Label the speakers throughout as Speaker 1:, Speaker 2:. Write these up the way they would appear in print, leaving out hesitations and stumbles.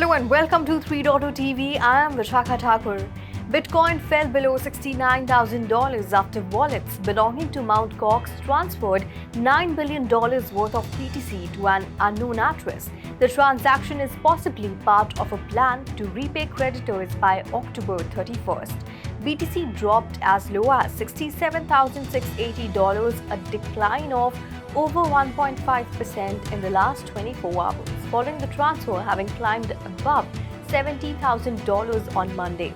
Speaker 1: Hello and welcome to 3.0 TV. I am Vishakha Thakur. Bitcoin fell below $69,000 after wallets belonging to Mt. Gox transferred $9 billion worth of BTC to an unknown address. The transaction is possibly part of a plan to repay creditors by October 31st. BTC dropped as low as $67,680, a decline of over 1.5% in the last 24 hours, following the transfer having climbed above $70,000 on Monday.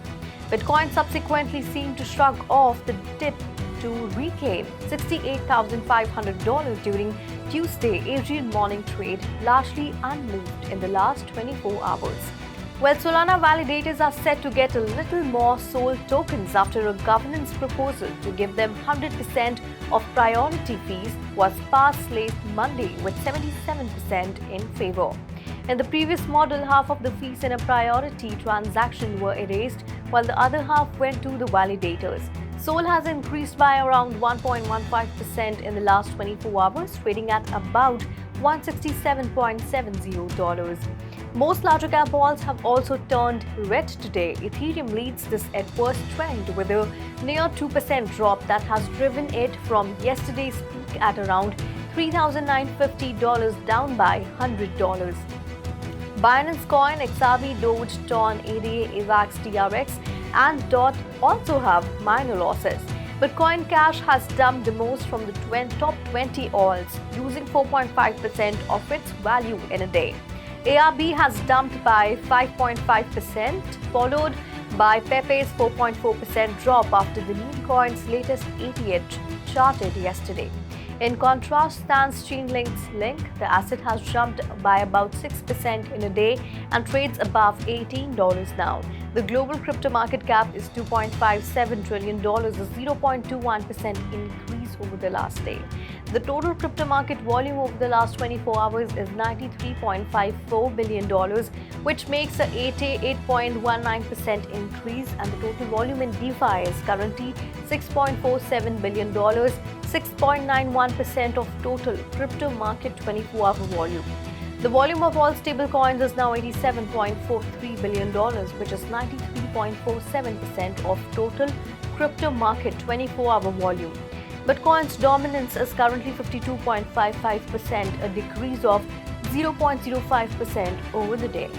Speaker 1: Bitcoin subsequently seemed to shrug off the dip to reclaim $68,500 during Tuesday Asian morning trade, largely unmoved in the last 24 hours. Well, Solana validators are set to get a little more SOL tokens after a governance proposal to give them 100% of priority fees was passed late Monday with 77% in favor. In the previous model, half of the fees in a priority transaction were erased, while the other half went to the validators. SOL has increased by around 1.15% in the last 24 hours, trading at about $167.70. Most larger cap balls have also turned red today. Ethereum leads this adverse trend with a near 2% drop that has driven it from yesterday's peak at around $3,950 down by $100. Binance Coin, XRP, Doge, Ton, ADA, AVAX, TRX and DOT also have minor losses. Bitcoin Cash has dumped the most from the top 20 alts, losing 4.5% of its value in a day. ARB has dumped by 5.5%, followed by Pepe's 4.4% drop after the meme coin's latest ETF charted yesterday. In contrast, stands Chainlink's Link. The asset has jumped by about 6% in a day and trades above $18 now. The global crypto market cap is $2.57 trillion, a 0.21% increase over the last day. The total crypto market volume over the last 24 hours is $93.54 billion, which makes an 8.19% increase, and the total volume in DeFi is currently $6.47 billion, 6.91% of total crypto market 24-hour volume. The volume of all stablecoins is now $87.43 billion, which is 93.47% of total crypto market 24-hour volume. Bitcoin's dominance is currently 52.55%, a decrease of 0.05% over the day.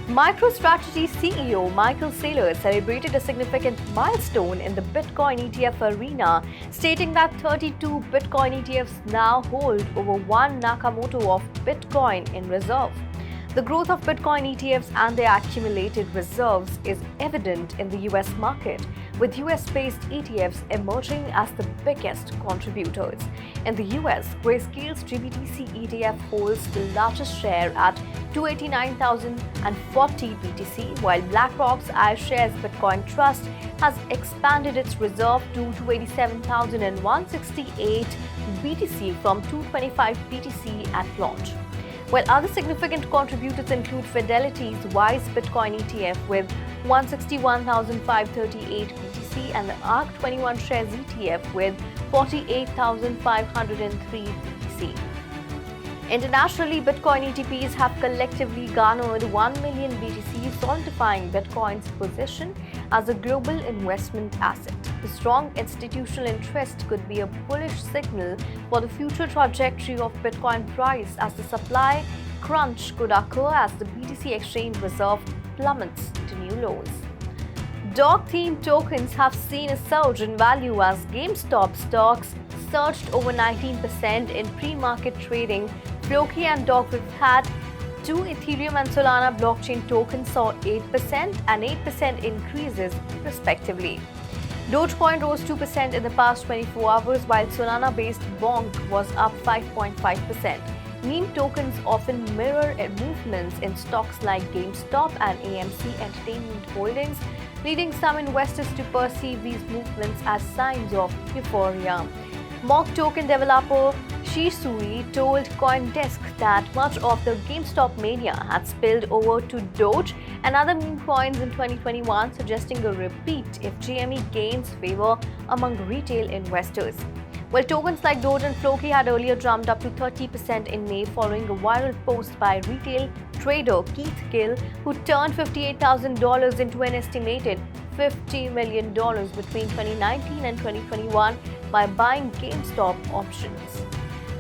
Speaker 1: MicroStrategy CEO Michael Saylor celebrated a significant milestone in the Bitcoin ETF arena, stating that 32 Bitcoin ETFs now hold over 1 Nakamoto of Bitcoin in reserve. The growth of Bitcoin ETFs and their accumulated reserves is evident in the US market, with US-based ETFs emerging as the biggest contributors. In the US, Grayscale's GBTC ETF holds the largest share at 289,040 BTC, while BlackRock's iShares Bitcoin Trust has expanded its reserve to 287,168 BTC from 225 BTC at launch. While other significant contributors include Fidelity's Wise Bitcoin ETF with 161,538 BTC and the ARK21 Shares ETF with 48,503 BTC. Internationally, Bitcoin ETPs have collectively garnered 1 million BTC, solidifying Bitcoin's position as a global investment asset. The strong institutional interest could be a bullish signal for the future trajectory of Bitcoin price, as the supply crunch could occur as the BTC exchange reserve plummets to new lows. Dog-themed tokens have seen a surge in value as GameStop stocks surged over 19% in pre-market trading. Floki and Dog have had 2 Ethereum and Solana blockchain tokens saw 8% and 8% increases respectively. DogeCoin rose 2% in the past 24 hours, while Solana-based Bonk was up 5.5%. Meme tokens often mirror movements in stocks like GameStop and AMC Entertainment Holdings, leading some investors to perceive these movements as signs of euphoria. Mock token developer Shisui told CoinDesk that much of the GameStop mania had spilled over to Doge and other meme coins in 2021, suggesting a repeat if GME gains favor among retail investors. Well, tokens like Doge and Floki had earlier jumped up to 30% in May following a viral post by retail trader Keith Gill, who turned $58,000 into an estimated $50 million between 2019 and 2021 by buying GameStop options.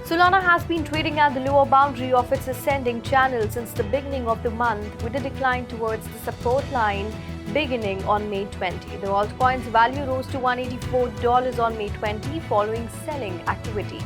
Speaker 1: Solana has been trading at the lower boundary of its ascending channel since the beginning of the month, with a decline towards the support line beginning on May 20. The altcoin's value rose to $184 on May 20 following selling activities.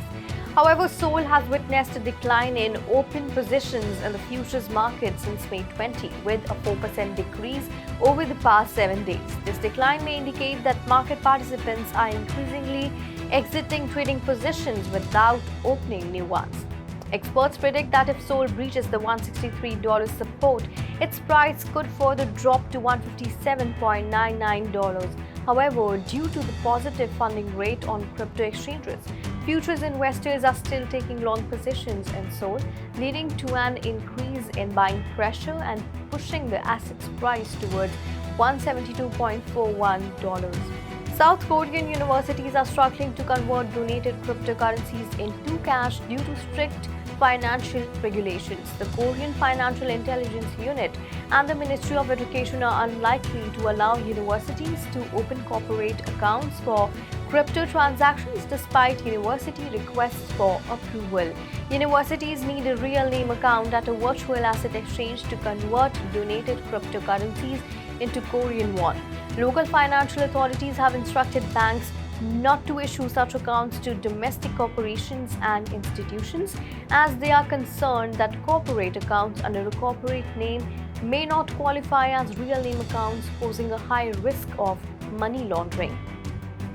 Speaker 1: However, Sol has witnessed a decline in open positions in the futures market since May 20, with a 4% decrease over the past 7 days. This decline may indicate that market participants are increasingly exiting trading positions without opening new ones. Experts predict that if Sol breaches the $163 support, its price could further drop to $157.99. However, due to the positive funding rate on crypto exchanges, futures investors are still taking long positions in Sol, leading to an increase in buying pressure and pushing the asset's price towards $172.41. South Korean universities are struggling to convert donated cryptocurrencies into cash due to strict financial regulations. The Korean Financial Intelligence Unit and the Ministry of Education are unlikely to allow universities to open corporate accounts for crypto transactions despite university requests for approval. Universities need a real name account at a virtual asset exchange to convert donated cryptocurrencies into Korean won. Local financial authorities have instructed banks not to issue such accounts to domestic corporations and institutions, as they are concerned that corporate accounts under a corporate name may not qualify as real name accounts, posing a high risk of money laundering.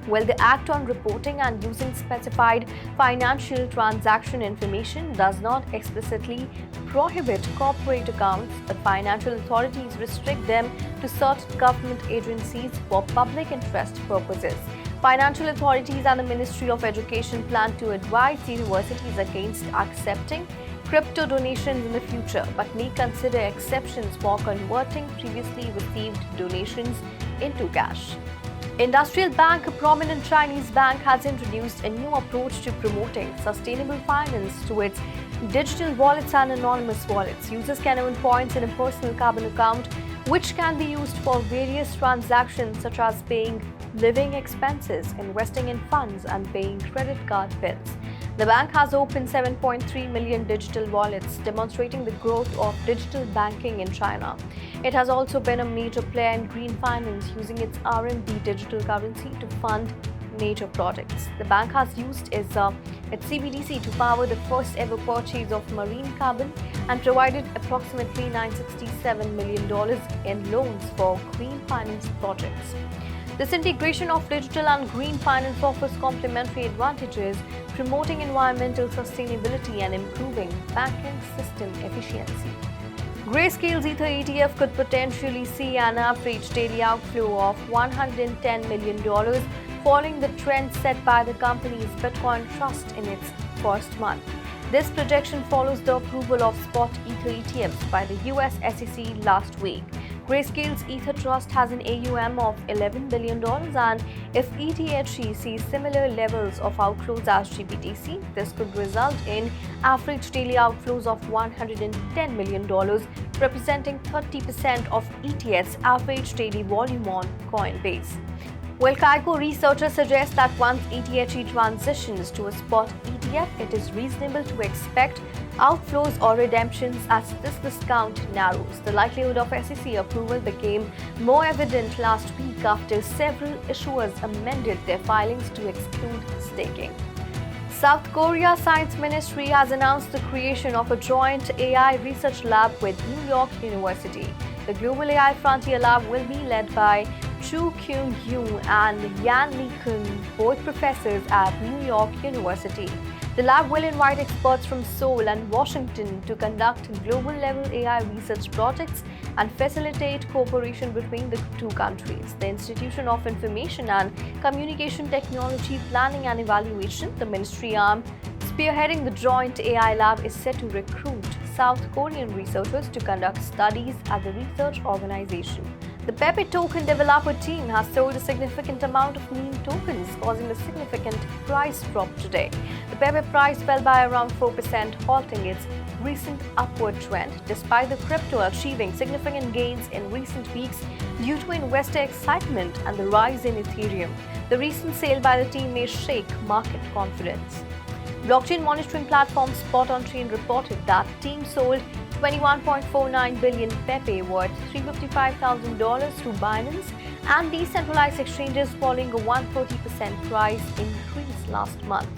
Speaker 1: While the Act on Reporting and Using Specified Financial Transaction Information does not explicitly prohibit corporate accounts, the financial authorities restrict them to certain government agencies for public interest purposes. Financial authorities and the Ministry of Education plan to advise universities against accepting crypto donations in the future, but may consider exceptions for converting previously received donations into cash. Industrial Bank, a prominent Chinese bank, has introduced a new approach to promoting sustainable finance to its digital wallets and anonymous wallets. Users can earn points in a personal carbon account, which can be used for various transactions such as paying living expenses, investing in funds, and paying credit card bills. The bank has opened 7.3 million digital wallets, demonstrating the growth of digital banking in China. It has also been a major player in green finance, using its RMB digital currency to fund major projects. The bank has used its CBDC to power the first ever purchase of marine carbon and provided approximately $967 million in loans for green finance projects. This integration of digital and green finance offers complementary advantages, promoting environmental sustainability and improving banking system efficiency. Grayscale's Ether ETF could potentially see an average daily outflow of $110 million, following the trend set by the company's Bitcoin Trust in its first month. This projection follows the approval of spot Ether ETFs by the US SEC last week. Grayscale's Ether Trust has an AUM of $11 billion, and if ETHE sees similar levels of outflows as GBTC, this could result in average daily outflows of $110 million, representing 30% of ETF's average daily volume on Coinbase. While Kaiko researchers suggest that once ETHE transitions to a spot ETF, it is reasonable to expect outflows or redemptions as this discount narrows. The likelihood of SEC approval became more evident last week after several issuers amended their filings to exclude staking. South Korea Science Ministry has announced the creation of a joint AI research lab with New York University. The Global AI Frontier Lab will be led by Chu Kyung-yoon and Yan Li-kun, both professors at New York University. The lab will invite experts from Seoul and Washington to conduct global-level AI research projects and facilitate cooperation between the two countries. The Institution of Information and Communication Technology Planning and Evaluation, the ministry arm spearheading the joint AI lab, is set to recruit South Korean researchers to conduct studies at the research organization. The Pepe token developer team has sold a significant amount of meme tokens, causing a significant price drop today. The Pepe price fell by around 4%, halting its recent upward trend, despite the crypto achieving significant gains in recent weeks due to investor excitement and the rise in Ethereum. The recent sale by the team may shake market confidence. Blockchain monitoring platform Spot On Chain reported that the team sold 21.49 billion Pepe worth $355,000 through Binance and decentralized exchanges following a 130% price increase last month.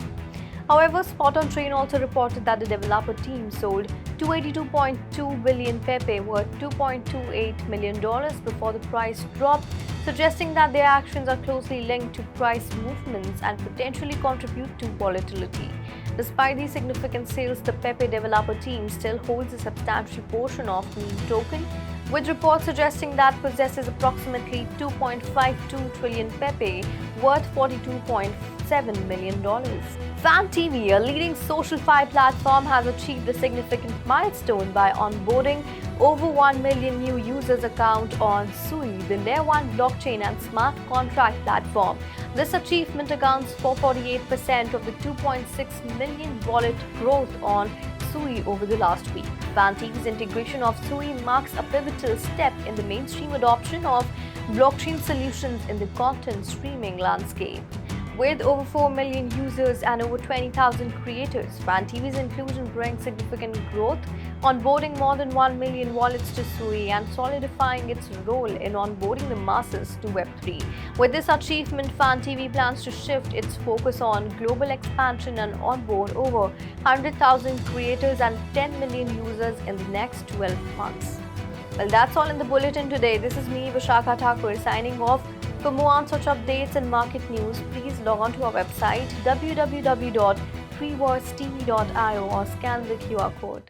Speaker 1: However, Spot On Chain also reported that the developer team sold 282.2 billion Pepe worth $2.28 million before the price dropped, suggesting that their actions are closely linked to price movements and potentially contribute to volatility. Despite these significant sales, the Pepe developer team still holds a substantial portion of meme token, with reports suggesting that possesses approximately 2.52 trillion Pepe worth $42.7 million. Fan TV, a leading social fi platform, has achieved a significant milestone by onboarding over 1 million new users account on Sui, the Layer 1 blockchain and smart contract platform. This achievement accounts for 48% of the 2.6 million wallet growth on Sui over the last week. Fan TV's integration of Sui marks a pivotal step in the mainstream adoption of blockchain solutions in the content streaming landscape. With over 4 million users and over 20,000 creators, Fan TV's inclusion brings significant growth, onboarding more than 1 million wallets to Sui and solidifying its role in onboarding the masses to Web3. With this achievement, Fan TV plans to shift its focus on global expansion and onboard over 100,000 creators and 10 million users in the next 12 months. Well, that's all in the bulletin today. This is me, Vishakha Thakur, signing off. For more on such updates and market news, please log on to our website www.freeworstv.io or scan the QR code.